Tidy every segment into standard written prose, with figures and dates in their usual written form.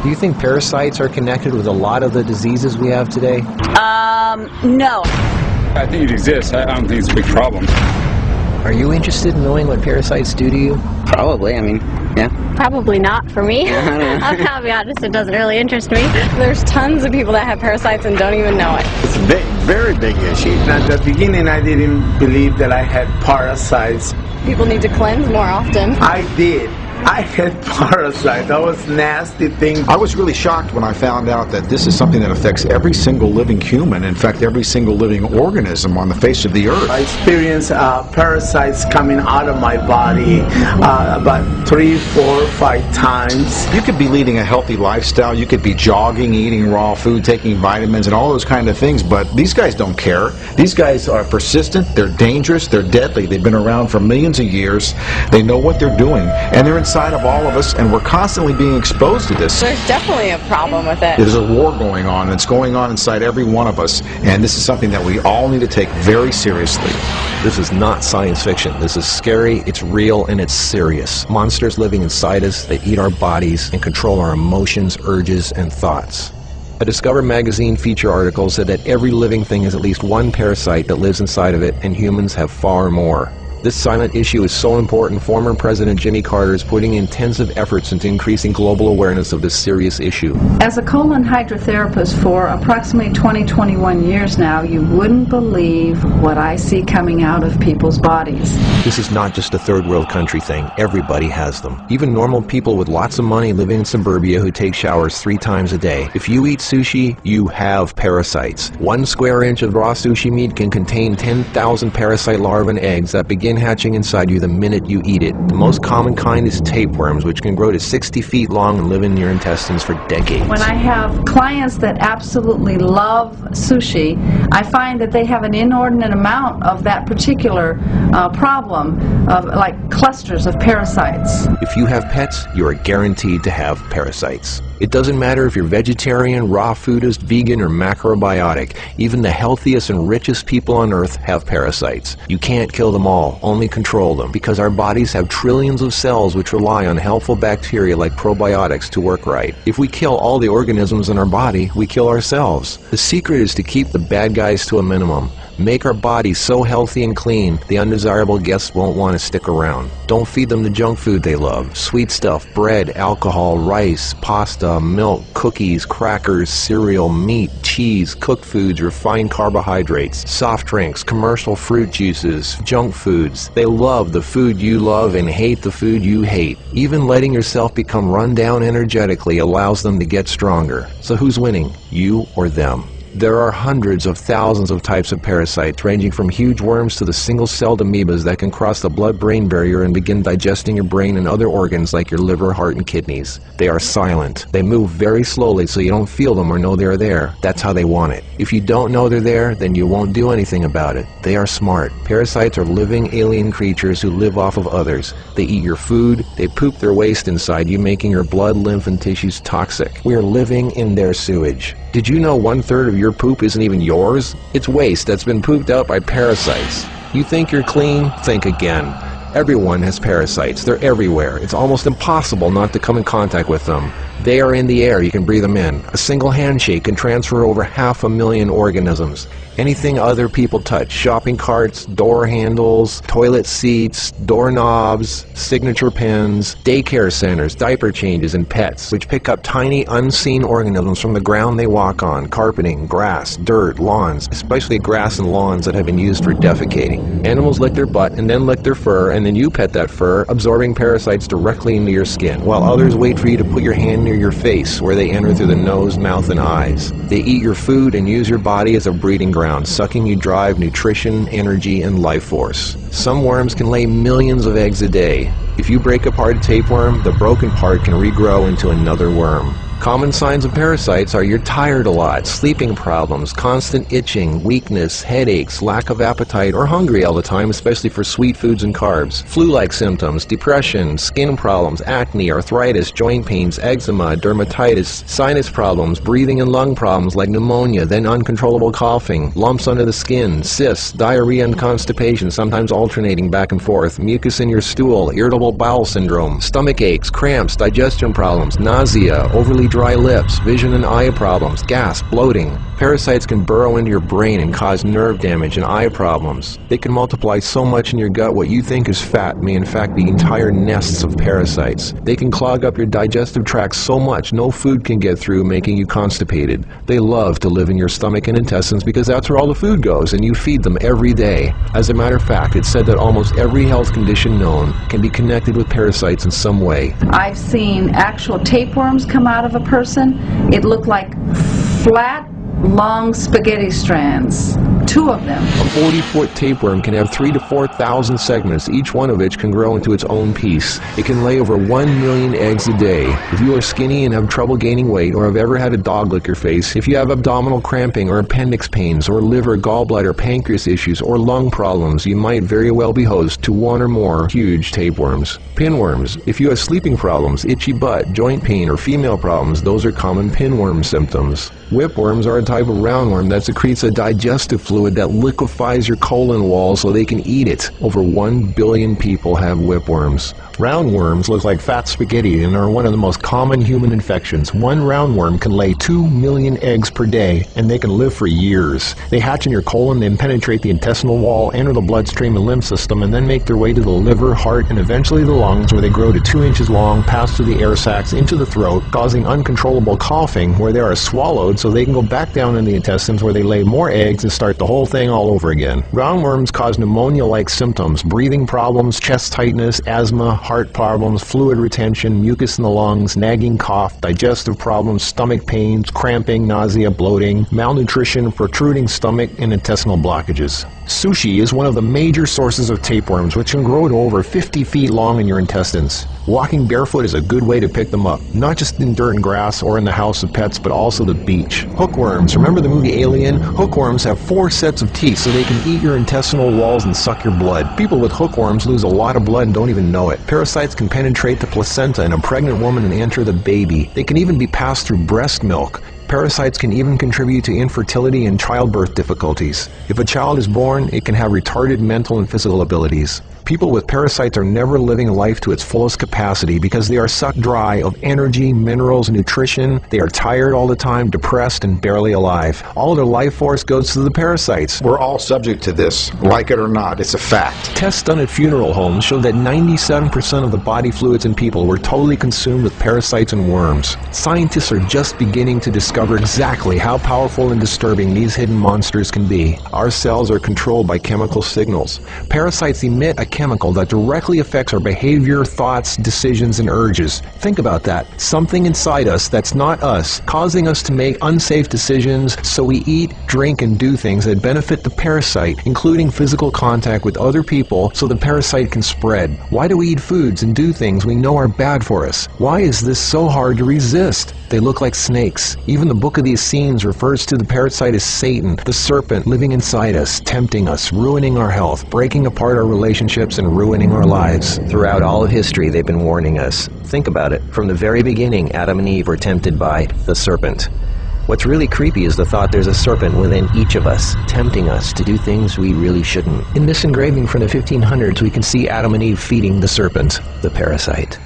Do you think parasites are connected with a lot of the diseases we have today? No. I think it exists. I don't think it's a big problem. Are you interested in knowing what parasites do to you? Probably, I mean, yeah. Probably not for me. I'll be honest, it doesn't really interest me. There's tons of people that have parasites and don't even know it. It's a big, very big issue. At the beginning, I didn't believe that I had parasites. People need to cleanse more often. I did. I had parasites. That was nasty thing. I was really shocked when I found out that this is something that affects every single living human, in fact, every single living organism on the face of the earth. I experienced parasites coming out of my body about 3, 4, 5 times. You could be leading a healthy lifestyle, you could be jogging, eating raw food, taking vitamins and all those kind of things, but these guys don't care. These guys are persistent, they're dangerous, they're deadly, they've been around for millions of years, they know what they're doing, and they're inside of all of us, and we're constantly being exposed to this. There's definitely a problem with it. There's a war going on, and it's going on inside every one of us, and this is something that we all need to take very seriously. This is not science fiction. This is scary, it's real, and it's serious. Monsters living inside us, they eat our bodies and control our emotions, urges, and thoughts. A Discover magazine feature article said that every living thing has at least one parasite that lives inside of it, and humans have far more. This silent issue is so important, former President Jimmy Carter is putting intensive efforts into increasing global awareness of this serious issue. As a colon hydrotherapist for approximately 21 years now, you wouldn't believe what I see coming out of people's bodies. This is not just a third world country thing. Everybody has them. Even normal people with lots of money living in suburbia who take showers 3 times a day. If you eat sushi, you have parasites. 1 square inch of raw sushi meat can contain 10,000 parasite larvae and eggs that begin hatching inside you the minute you eat it. The most common kind is tapeworms, which can grow to 60 feet long and live in your intestines for decades. When I have clients that absolutely love sushi, I find that they have an inordinate amount of that particular problem, of like clusters of parasites. If you have pets, you are guaranteed to have parasites. It doesn't matter if you're vegetarian, raw foodist, vegan, or macrobiotic. Even the healthiest and richest people on earth have parasites. You can't kill them all, only control them, because our bodies have trillions of cells which rely on helpful bacteria like probiotics to work right. If we kill all the organisms in our body, we kill ourselves. The secret is to keep the bad guys to a minimum. Make our bodies so healthy and clean, the undesirable guests won't want to stick around. Don't feed them the junk food they love. Sweet stuff, bread, alcohol, rice, pasta, milk, cookies, crackers, cereal, meat, cheese, cooked foods, refined carbohydrates, soft drinks, commercial fruit juices, junk foods. They love the food you love and hate the food you hate. Even letting yourself become run down energetically allows them to get stronger. So who's winning, you or them? There are hundreds of thousands of types of parasites, ranging from huge worms to the single-celled amoebas that can cross the blood-brain barrier and begin digesting your brain and other organs like your liver, heart, and kidneys. They are silent. They move very slowly so you don't feel them or know they're there. That's how they want it. If you don't know they're there, then you won't do anything about it. They are smart. Parasites are living alien creatures who live off of others. They eat your food. They poop their waste inside you, making your blood, lymph, and tissues toxic. We are living in their sewage. Did you know 1/3 of your poop isn't even yours? It's waste that's been pooped out by parasites. You think you're clean? Think again. Everyone has parasites. They're everywhere. It's almost impossible not to come in contact with them. They are in the air. You can breathe them in. A single handshake can transfer over 500,000 organisms. Anything other people touch, shopping carts, door handles, toilet seats, doorknobs, signature pens, daycare centers, diaper changes, and pets, which pick up tiny unseen organisms from the ground they walk on, carpeting, grass, dirt, lawns, especially grass and lawns that have been used for defecating. Animals lick their butt and then lick their fur, and then you pet that fur, absorbing parasites directly into your skin, while others wait for you to put your hand near your face, where they enter through the nose, mouth, and eyes. They eat your food and use your body as a breeding ground, sucking you dry of nutrition, energy, and life force. Some worms can lay millions of eggs a day. If you break apart a tapeworm, the broken part can regrow into another worm. Common signs of parasites are you're tired a lot, sleeping problems, constant itching, weakness, headaches, lack of appetite, or hungry all the time, especially for sweet foods and carbs, flu-like symptoms, depression, skin problems, acne, arthritis, joint pains, eczema, dermatitis, sinus problems, breathing and lung problems like pneumonia, then uncontrollable coughing, lumps under the skin, cysts, diarrhea and constipation, sometimes alternating back and forth, mucus in your stool, irritable bowel syndrome, stomach aches, cramps, digestion problems, nausea, overly suddenly dry lips, vision and eye problems, gas, bloating. Parasites can burrow into your brain and cause nerve damage and eye problems. They can multiply so much in your gut what you think is fat may in fact be entire nests of parasites. They can clog up your digestive tract so much no food can get through, making you constipated. They love to live in your stomach and intestines because that's where all the food goes, and you feed them every day. As a matter of fact, it's said that almost every health condition known can be connected with parasites in some way. I've seen actual tapeworms come out of a person. It looked like flat, long spaghetti strands. 2 of them. A 40-foot tapeworm can have 3,000 to 4,000 segments, each one of which can grow into its own piece. It can lay over 1 million eggs a day. If you are skinny and have trouble gaining weight, or have ever had a dog lick your face, if you have abdominal cramping or appendix pains, or liver, gallbladder, pancreas issues, or lung problems, you might very well be host to 1 or more huge tapeworms. Pinworms. If you have sleeping problems, itchy butt, joint pain, or female problems, those are common pinworm symptoms. Whipworms are a type of roundworm that secretes a digestive fluid that liquefies your colon wall so they can eat it. Over 1 billion people have whipworms. Roundworms look like fat spaghetti and are one of the most common human infections. One roundworm can lay 2 million eggs per day, and they can live for years. They hatch in your colon, then penetrate the intestinal wall, enter the bloodstream and lymph system, and then make their way to the liver, heart, and eventually the lungs, where they grow to 2 inches long, pass through the air sacs into the throat, causing uncontrollable coughing, where they are swallowed so they can go back down in the intestines, where they lay more eggs and start the whole thing all over again. Roundworms cause pneumonia-like symptoms, breathing problems, chest tightness, asthma, heart problems, fluid retention, mucus in the lungs, nagging cough, digestive problems, stomach pains, cramping, nausea, bloating, malnutrition, protruding stomach, and intestinal blockages. Sushi is one of the major sources of tapeworms, which can grow to over 50 feet long in your intestines. Walking barefoot is a good way to pick them up, not just in dirt and grass or in the house of pets, but also the beach. Hookworms. Remember the movie Alien? Hookworms have 4 sets of teeth so they can eat your intestinal walls and suck your blood. People with hookworms lose a lot of blood and don't even know it. Parasites can penetrate the placenta in a pregnant woman and enter the baby. They can even be passed through breast milk. Parasites can even contribute to infertility and childbirth difficulties. If a child is born, it can have retarded mental and physical abilities. People with parasites are never living life to its fullest capacity because they are sucked dry of energy, minerals, nutrition. They are tired all the time, depressed, and barely alive. All of their life force goes to the parasites. We're all subject to this, like it or not. It's a fact. Tests done at funeral homes showed that 97% of the body fluids in people were totally consumed with parasites and worms. Scientists are just beginning to discover exactly how powerful and disturbing these hidden monsters can be. Our cells are controlled by chemical signals. Parasites emit a chemical that directly affects our behavior, thoughts, decisions, and urges. Think about that. Something inside us that's not us, causing us to make unsafe decisions, so we eat, drink, and do things that benefit the parasite, including physical contact with other people so the parasite can spread. Why do we eat foods and do things we know are bad for us? Why is this so hard to resist? They look like snakes. Even the Book of the Essenes refers to the parasite as Satan, the serpent living inside us, tempting us, ruining our health, breaking apart our relationships, and ruining our lives. Throughout all of history, they've been warning us. Think about it. From the very beginning, Adam and Eve were tempted by the serpent. What's really creepy is the thought there's a serpent within each of us, tempting us to do things we really shouldn't. In this engraving from the 1500s, we can see Adam and Eve feeding the serpent, the parasite.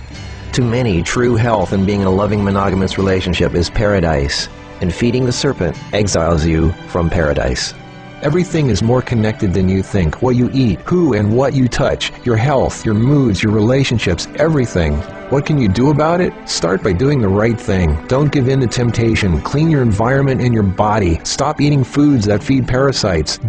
To many, true health and being in a loving monogamous relationship is paradise, and feeding the serpent exiles you from paradise. Everything is more connected than you think. What you eat, who and what you touch, your health, your moods, your relationships, everything. What can you do about it? Start by doing the right thing. Don't give in to temptation. Clean your environment and your body. Stop eating foods that feed parasites.